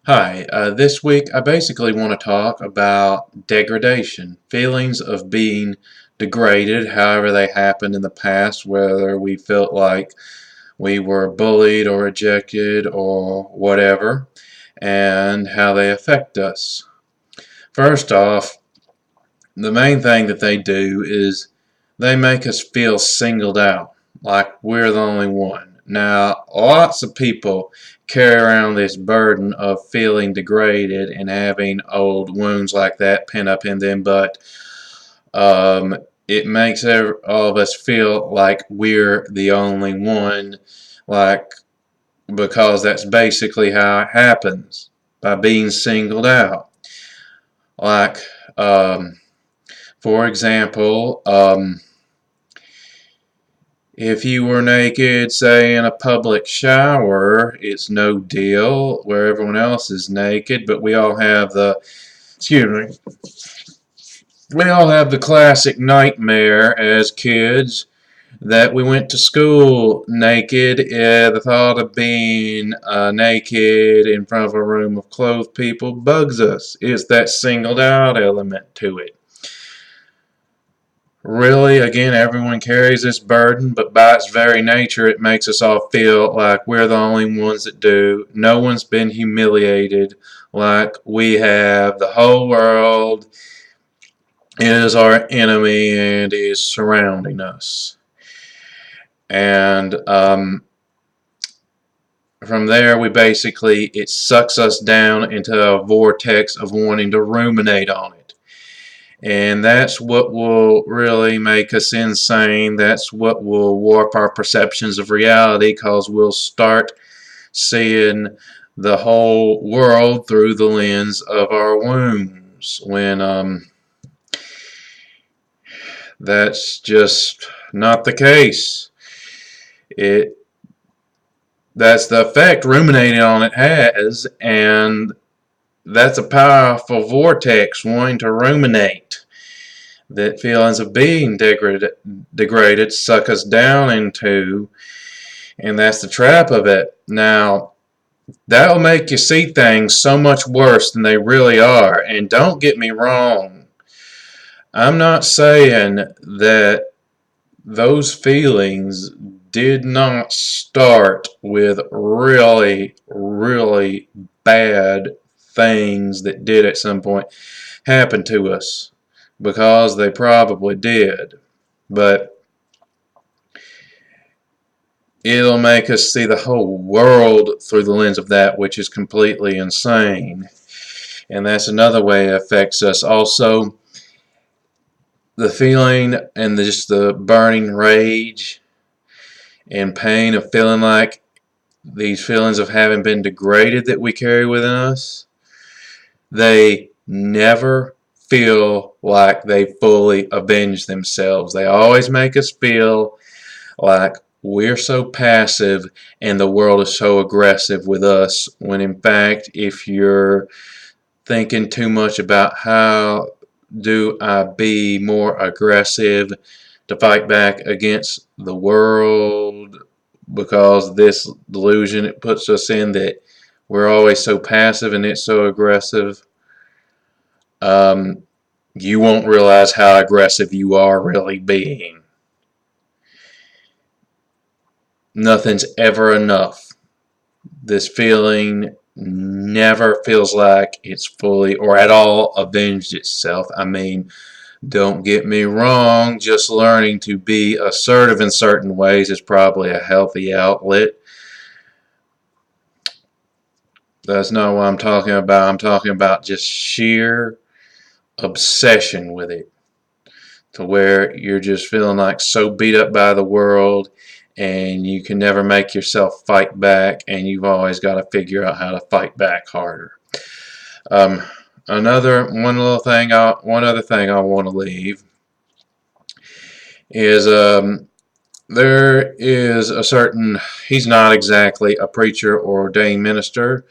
Hi, this week I basically want to talk about degradation, feelings of being degraded, however they happened in the past, whether we felt like we were bullied or rejected or whatever, and how they affect us. First off, the main thing that they do is they make us feel singled out, like we're the only one. Now, lots of people carry around this burden of feeling degraded and having old wounds like that pent up in them, but it makes all of us feel like we're the only one, like because that's basically how it happens, by being singled out. Like, um, for example, if you were naked, say in a public shower, it's no deal where everyone else is naked, but excuse me, we all have the classic nightmare as kids that we went to school naked. The thought of being naked in front of a room of clothed people bugs us. It's that singled out element to it. Really, again, everyone carries this burden, but by its very nature, it makes us all feel like we're the only ones that do. No one's been humiliated like we have. The whole world is our enemy and is surrounding us. And from there, it sucks us down into a vortex of wanting to ruminate on it. And that's what will really make us insane. That's what will warp our perceptions of reality, because we'll start seeing the whole world through the lens of our wounds, when that's just not the case. That's the effect ruminating on it has, and that's a powerful vortex wanting to ruminate. That feelings of being degraded suck us down into, and that's the trap of it. Now, that'll make you see things so much worse than they really are. And don't get me wrong, I'm not saying that those feelings did not start with really, really bad things that did at some point happen to us, because they probably did. But it'll make us see the whole world through the lens of that, which is completely insane. And that's another way it affects us. Also, the feeling and just the burning rage and pain of feeling like these feelings of having been degraded that we carry within us, they never feel like they fully avenge themselves. They always make us feel like we're so passive and the world is so aggressive with us, when in fact, if you're thinking too much about how do I be more aggressive to fight back against the world, because this delusion it puts us in that we're always so passive and it's so aggressive, you won't realize how aggressive you are really being. Nothing's ever enough. This feeling never feels like it's fully or at all avenged itself. I mean, don't get me wrong, just learning to be assertive in certain ways is probably a healthy outlet. That's not what I'm talking about. I'm talking about just sheer obsession with it, to where you're just feeling like so beat up by the world and you can never make yourself fight back, and you've always got to figure out how to fight back harder. One other thing I want to leave is there is a certain, he's not exactly a preacher or ordained minister,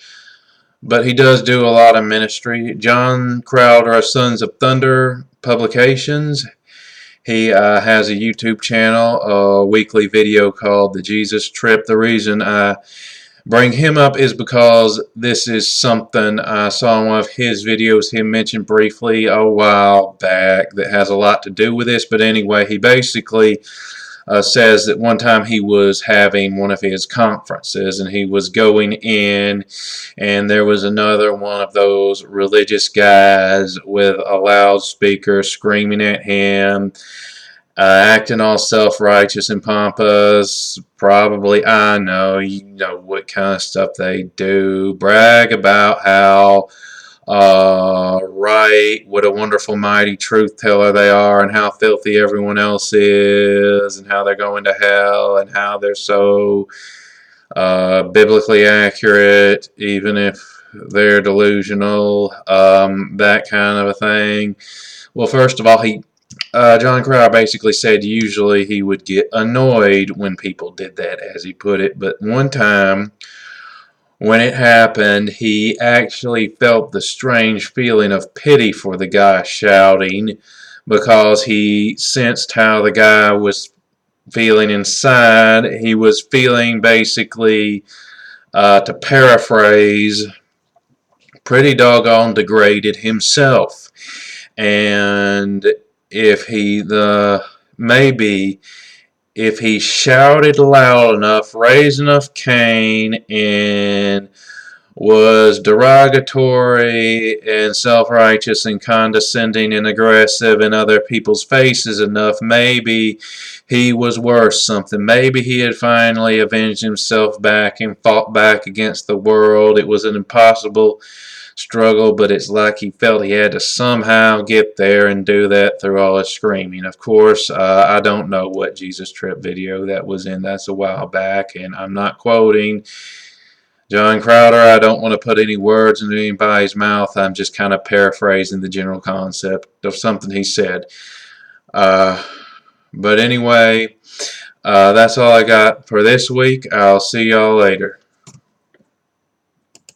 but he does do a lot of ministry. John Crowder of Sons of Thunder Publications. He has a YouTube channel, a weekly video called The Jesus Trip. The reason I bring him up is because this is something I saw in one of his videos, him mentioned briefly a while back, that has a lot to do with this. But anyway, he basically says that one time he was having one of his conferences and he was going in, and there was another one of those religious guys with a loudspeaker screaming at him, acting all self-righteous and pompous. Probably, I know, you know what kind of stuff they do. Brag about how right, what a wonderful, mighty truth teller they are, and how filthy everyone else is, and how they're going to hell, and how they're so biblically accurate, even if they're delusional, that kind of a thing. Well, first of all, John Cryer basically said usually he would get annoyed when people did that, as he put it, but one time when it happened, he actually felt the strange feeling of pity for the guy shouting, because he sensed how the guy was feeling inside. He was feeling, basically, to paraphrase, pretty doggone degraded himself. And if maybe if he shouted loud enough, raised enough Cain, and was derogatory and self-righteous and condescending and aggressive in other people's faces enough, maybe he was worth something. Maybe he had finally avenged himself back and fought back against the world. It was an impossible struggle, but it's like he felt he had to somehow get there and do that through all his screaming. Of course, I don't know what Jesus Trip video that was in. That's a while back, and I'm not quoting John Crowder. I don't want to put any words in anybody's mouth. I'm just kind of paraphrasing the general concept of something he said. But anyway, that's all I got for this week. I'll see y'all later.